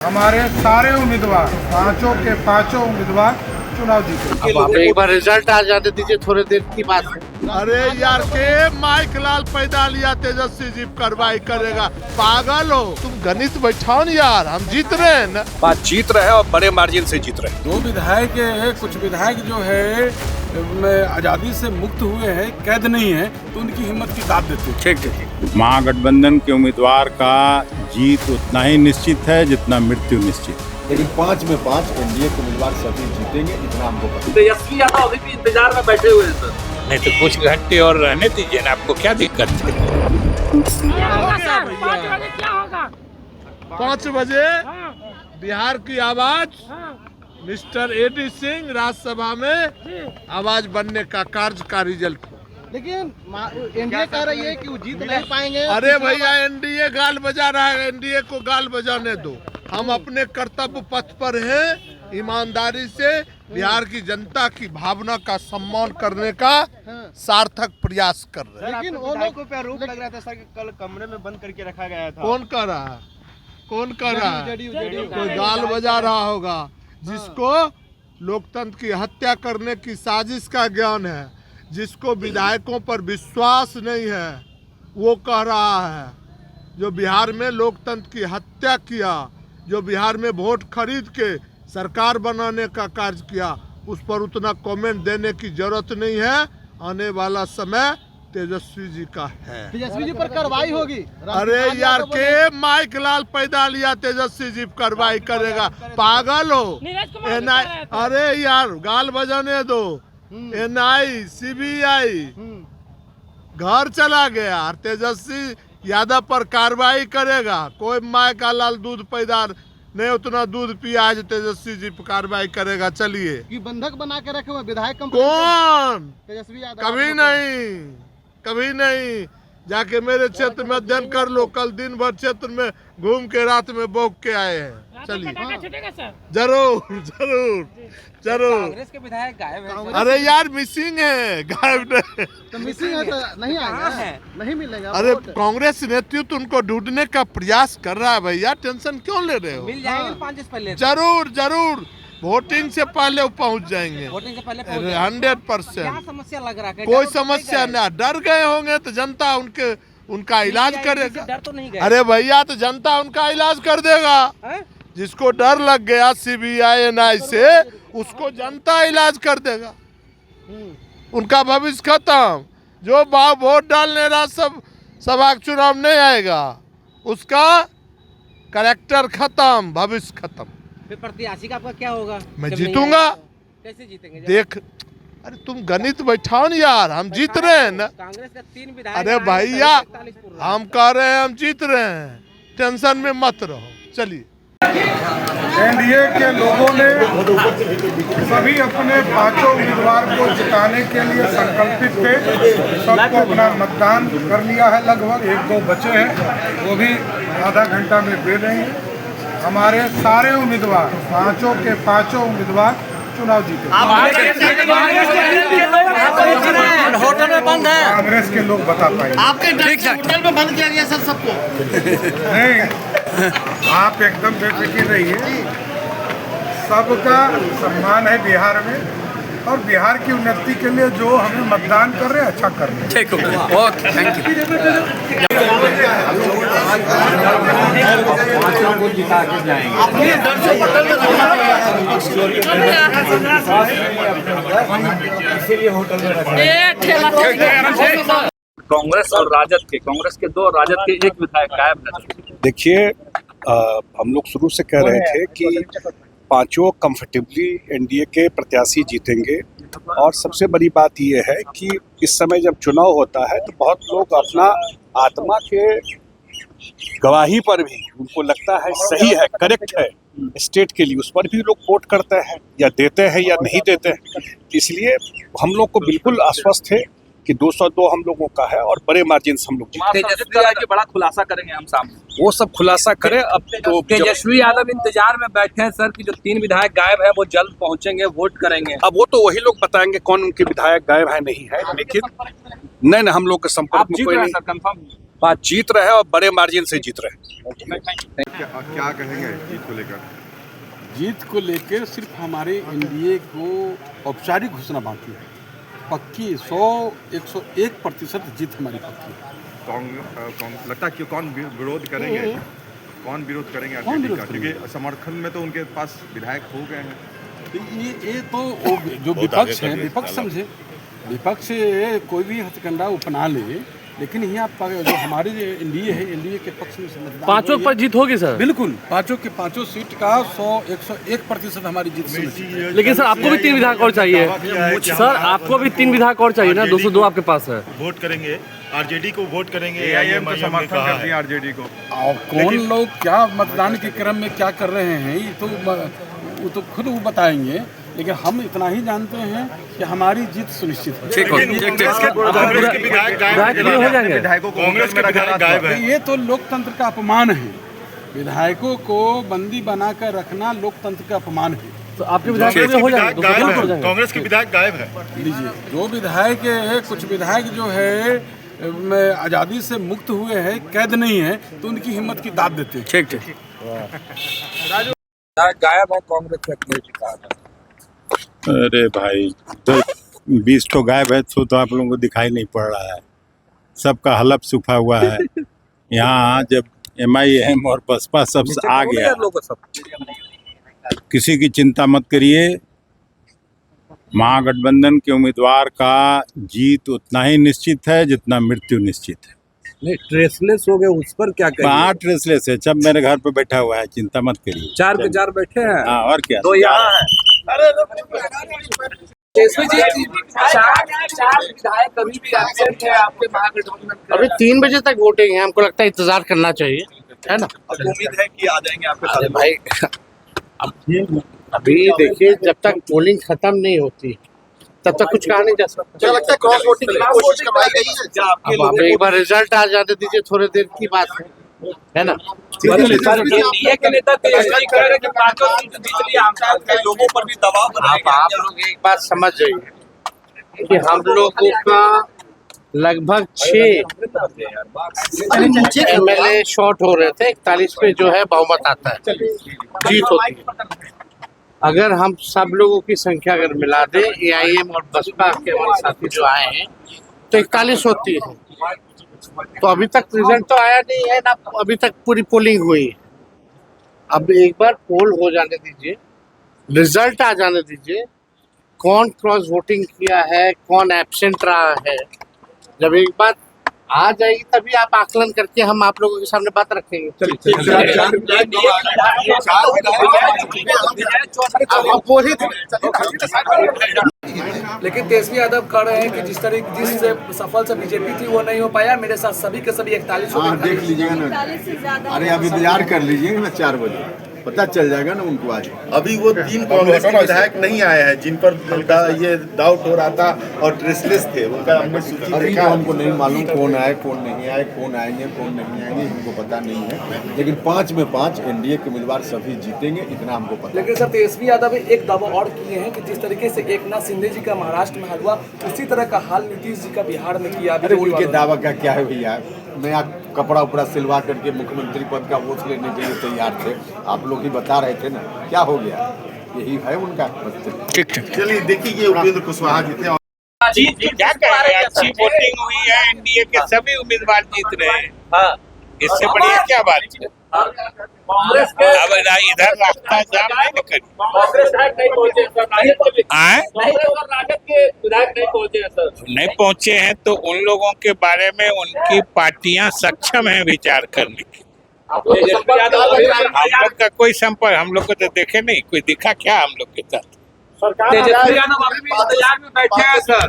हमारे सारे उम्मीदवार पांचों के पांचों उम्मीदवार चुनाव जीते। अब आप एक बार रिजल्ट आ जाते दीजिए, थोड़ी देर की बात है। अरे यार के माइक लाल पैदा लिया तेजस्वी जी कार्रवाई करेगा, पागल हो तुम? गणित बैठाओ न यार, हम जीत रहे हैं ना। बात जीत रहे हैं और बड़े मार्जिन से जीत रहे हैं। दो विधायक है, कुछ विधायक जो है आजादी से मुक्त हुए हैं, कैद नहीं है, तो उनकी हिम्मत की दाद देते हैं। ठीक। महागठबंधन के उम्मीदवार का जीत उतना ही निश्चित है जितना मृत्यु निश्चित। लेकिन 5 में 5 एनडीए के उम्मीदवार सभी जीतेंगे, इतना हमको पता है। तेजस्वी यादव अभी भी इंतजार में बैठे हुए हैं सर। नहीं तो कुछ घंटे और रहने दीजिए ना, आपको क्या दिक्कत है? 5 बजे बिहार की आवाज मिस्टर एडी सिंह राज्यसभा में आवाज बनने का कार्य का रिजल्ट। लेकिन एनडीए कह रही है कि वो जीत नहीं पाएंगे। अरे भैया एनडीए गाल बजा रहा है, एनडीए को गाल बजाने दो। हम अपने कर्तव्य पथ पर हैं, ईमानदारी से बिहार की जनता की भावना का सम्मान करने का सार्थक प्रयास कर रहे हैं। लेकिन वो लोग पे आरोप लग रहा था सर कि कल कमरे में बंद करके रखा गया था। कौन कर रहा है? कौन कर रहा है? जेडीयू कोई गाल बजा रहा होगा जिसको लोकतंत्र की हत्या करने की साजिश का ज्ञान है, जिसको विधायकों पर विश्वास नहीं है, वो कह रहा है। जो बिहार में लोकतंत्र की हत्या किया, जो बिहार में वोट खरीद के सरकार बनाने का कार्य किया, उस पर उतना कमेंट देने की जरूरत नहीं है। आने वाला समय तेजस्वी जी का है। तेजस्वी जी पर कार्रवाई होगी। अरे यार के माइक लाल पैदा लिया तेजस्वी जी कार्रवाई करेगा, पागल हो? अरे यार गाल बजाने दो। एनआई सीबीआई घर चला गया, तेजस्वी यादव पर कार्रवाई करेगा। कोई माय का लाल दूध पैदा नहीं, उतना दूध पिया है तेजस्वी जी पर कार्रवाई करेगा। चलिए कि बंधक बना के रखे हुए विधायक कौन? तेजस्वी यादव कभी नहीं, कभी नहीं। जाके मेरे क्षेत्र में अध्ययन कर लो, कल दिन भर क्षेत्र में घूम के रात में बोक के आए हैं। चलिए जरूर जरूर जरूर। कांग्रेस के विधायक गायब है। अरे यार मिसिंग है, गायब नहीं। तो मिसिंग है तो नहीं आएगा, नहीं मिलेगा। अरे कांग्रेस नेतृत्व उनको ढूंढने का प्रयास कर रहा है। भैया टेंशन क्यों ले रहे हो? मिल जाएंगे 5 दिन पहले। जरूर जरूर, वोटिंग से पहले वो पहुंच जाएंगे। वोटिंग से पहले 100%। क्या समस्या लग रहा है? कोई समस्या नहीं, डर गए होंगे तो जनता उनका इलाज करेगा। डर तो नहीं गए। अरे भैया तो जनता उनका इलाज कर देगा। जिसको डर लग गया सीबीआई एनआई से, उसको जनता इलाज कर देगा। उनका भविष्य खत्म। जो वोट डालने रहा सब सभा चुनाव नहीं आएगा, उसका कैरेक्टर खत्म, भविष्य खत्म। फिर प्रत्याशी का आपका क्या होगा? मैं जीतूंगा। कैसे जीतेंगे? देख, अरे तुम गणित बैठाओ न यार, हम जीत रहे हैं ना। कांग्रेस का 3 विधायक। अरे भैया हम कह रहे हैं हम जीत रहे हैं, टेंशन में मत रहो। चलिए एनडीए के लोगों ने सभी अपने पांचों उम्मीदवार को जिताने के लिए संकल्पित थे। सबको अपना मतदान कर लिया है, लगभग 1-2 बचे हैं, वो भी आधा घंटा में दे देंगे। हमारे सारे उम्मीदवार पांचों के पांचों उम्मीदवार चुनाव जीते। होटल में बंद है। कांग्रेस के लोग बता पाएंगे। आपके होटल में बंद किया गया सर सबको। नहीं, आप एकदम बेफिक्र रहिए। सबका सम्मान है बिहार में, और बिहार की उन्नति के लिए जो हमें मतदान कर रहे हैं अच्छा कर रहे हैं। ठीक है, ओके, थैंक कांग्रेस और राजद के, कांग्रेस के 2, राजद के 1 विधायक गायब है। देखिए, हम लोग शुरू से कह रहे थे कि पांचों कंफर्टेबली एनडीए के प्रत्याशी जीतेंगे। और सबसे बड़ी बात यह है कि इस समय जब चुनाव होता है तो बहुत लोग अपना आत्मा के गवाही पर भी उनको लगता है सही है, करेक्ट है स्टेट के लिए, उस पर भी लोग वोट करते हैं, या देते हैं या नहीं देते हैं। इसलिए हम लोग को बिल्कुल आश्वस्त है कि 202 हम लोगों का है और बड़े मार्जिन से हम लोग तेजस्वी बड़ा खुलासा करेंगे हम सामने, वो सब खुलासा करें। अब तो तेजस्वी यादव इंतजार में बैठे हैं सर कि जो 3 विधायक गायब है वो जल्द पहुंचेंगे, वोट करेंगे। अब वो तो वही लोग बताएंगे कौन उनके विधायक गायब है नहीं है, लेकिन नहीं हम लोग के संपर्क में कोई नहीं। कंफर्म जीत रहे और बड़े मार्जिन से जीत रहे। क्या कहेंगे जीत को लेकर? जीत को लेकर सिर्फ हमारे एनडीए को औपचारिक घोषणा बाकी है। पक्की 101% जीत हमारी पक्की है। लगता है कि कौन विरोध करेंगे? कौन विरोध करेंगे आरजेडी का? क्योंकि समर्थन में तो उनके पास विधायक हो गए हैं। ये तो जो विपक्ष है, विपक्ष समझे, विपक्ष कोई भी हथकंडा अपना ले, लेकिन यहाँ जो हमारे एनडीए है, एनडीए के पक्ष में समझदार पांचों पर जीत होगी सर? बिल्कुल, पांचों के पांचों सीट का 101% हमारी जीत सुनिश्चित है। लेकिन सर आपको भी 3 विधायक और चाहिए सर, आपको भी 3 विधायक और चाहिए ना, 202 आपके पास है। वोट करेंगे आरजेडी को, वोट करेंगे एआईएम को समर्थन करती है आरजेडी को। और कौन लोग क्या मतदान के क्रम में क्या कर रहे हैं ये तो वो तो खुद वो बताएंगे, लेकिन हम इतना ही जानते हैं कि हमारी जीत सुनिश्चित है। कांग्रेस के विधायक गायब है। ये तो लोकतंत्र का अपमान है। विधायकों को बंदी बनाकर रखना लोकतंत्र का अपमान है। तो आपके विधायक हो जाएंगे, कांग्रेस के विधायक गायब है। लीजिए, जो विधायक है, कुछ विधायक जो है आज़ादी से मुक्त हुए हैं, कैद नहीं है, तो उनकी हिम्मत की दाद देते हैं। ठीक गायब है कांग्रेस का। अरे भाई, तो 20 तो गायब है, तो आप लोगों को दिखाई नहीं पड़ रहा है। सबका हलफ सूखा हुआ है। यहाँ जब MIM और बसपा सब आ गया, किसी की चिंता मत करिए। महागठबंधन के उम्मीदवार का जीत उतना ही निश्चित है जितना मृत्यु निश्चित है। नहीं, ट्रेसलेस हो गए, उस पर क्या करें? कहाँ ट्रेसलेस है? सब मेरे घर पे बैठा हुआ है, चिंता मत करिए। 4 के 4 बैठे हैं। हाँ, और क्या? 2 यहाँ है। केसरी जी, 4 विधायक अभी भी एब्सेंट है आपके महागठबंधन। अभी 3 बजे तक वोटिंग है, हमको लगता है इंतजार करना चाहिए, है ना? उम्मीद है कि आ जाएंगे आपके साथ भाई। अभी देखिए, जब तक पोलिंग खत्म नहीं होती तब तक कुछ कहा नहीं जा सकता। क्या लगता है क्रॉस वोटिंग की कोशिश करवाई गई है? क्या आपके अब एक बार रिजल्ट आ जाने दीजिए, थोड़ी देर की बात है ना? एनडीए के नेता तेजस्वी कह रहे हैं कि 5 सीट जीत लिया, हम लोगों पर भी दबाव बनाएगा। आप लोग एक बात समझ जाइए कि हम लोगों का लगभग 6 MLA शॉर्ट हो रहे थे। 41 पे जो है बहुमत आता है, जीत होती है। अगर हम सब लोगों की संख्या अगर मिला दें, AIM और बसपा के हमारे साथी जो आए हैं, तो 41 होती है। तो अभी तक रिजल्ट तो आया नहीं है ना, अभी तक पूरी पोलिंग हुई है। अब एक बार पोल हो जाने दीजिए, रिजल्ट आ जाने दीजिए, कौन क्रॉस वोटिंग किया है, कौन एब्सेंट रहा है। जब एक बात आ जाएगी तभी आप आकलन करके हम आप लोगों के सामने बात रखेंगे। लेकिन तेजस्वी यादव कह रहे हैं कि जिस सफल से बीजेपी थी वो नहीं हो पाया, मेरे साथ सभी के सभी 41 हो गए। देख लीजिएगा ना, अरे आप इंतजार कर लीजिएगा ना, 4 बजे पता चल जाएगा ना उनको। आज अभी वो 3 कांग्रेस के विधायक नहीं आए हैं जिन पर ये डाउट हो रहा था और ट्रेसलेस थे, उनका हमने सूची देखा। हमको नहीं मालूम कौन आए, कौन नहीं आए, कौन आएंगे, कौन नहीं आएंगे, हमको पता नहीं है। लेकिन 5 में 5 एनडीए के उम्मीदवार सभी जीतेंगे, इतना हमको पता। लेकिन सर, तेजस्वी यादव एक दावा और किए हैं कि जिस तरीके से एकनाथ शिंदे जी का महाराष्ट्र में हुआ, उसी तरह का हाल नीतीश जी का बिहार में किया। अरे उनके दावा का क्या है भैया, नया कपड़ा उपड़ा सिलवा करके मुख्यमंत्री पद का वोट लेने के लिए तैयार थे। आप लोग ही बता रहे थे ना, क्या हो गया, यही है उनका। ठीक, चलिए देखिए, उपेंद्र कुशवाहा जी थे। क्या कह रहे हैं? अच्छी वोटिंग हुई है, एनडीए के सभी उम्मीदवार जीत रहे हैं। हाँ, इससे बढ़िया क्या बात है? अब इधर रास्ता जाम नहीं करें। नहीं पहुंचे हैं तो उन लोगों के बारे में उनकी पार्टियां सक्षम हैं विचार करने की। हम लोग का कोई संपर्क, हम लोग को तो देखे नहीं, कोई दिखा क्या हम लोग के साथ? तेजस्वी यादव अभी भी इंतजार में बैठे हैं सर।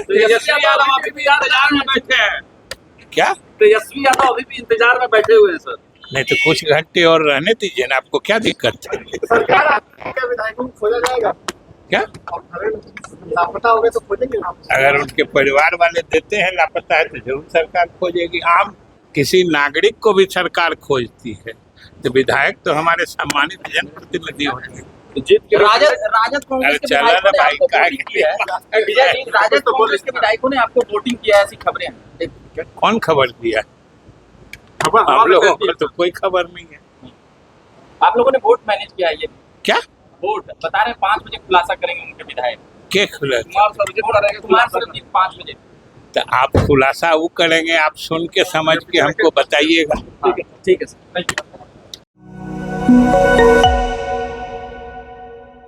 तेजस्वी यादव अभी भी इंतजार में बैठे हैं। क्या? तेजस्वी यादव अभी भी इंतजार में बैठे हुए हैं सर। नहीं तो कुछ घंटे और रहने दीजिए ना, आपको क्या दिक्कत है? विधायकों को खोजा जाएगा क्या? लापता हो गए तो खोजेंगे। अगर उनके परिवार वाले देते हैं लापता है तो जरूर सरकार खोजेगी। आम किसी नागरिक को भी सरकार खोजती है, तो विधायक तो हमारे सम्मानित जनप्रतिनिधि होते हैं। राजद कांग्रेस के चला भाई, राजद कांग्रेस के विधायकों ने आपको वोटिंग किया है, ऐसी खबरें हैं। कौन खबर दिया? हम लोगों को तो कोई खबर नहीं है। आप लोगों ने वोट मैनेज किया है ये? क्या वोट बता रहे हैं 5 बजे खुलासा करेंगे उनके विधायक के खुला? कुमार सर्वजित 5 बजे। तो आप खुलासा वो करेंगे, आप सुन के समझ के हमको बताइएगा। ठीक है सर, थैंक यू।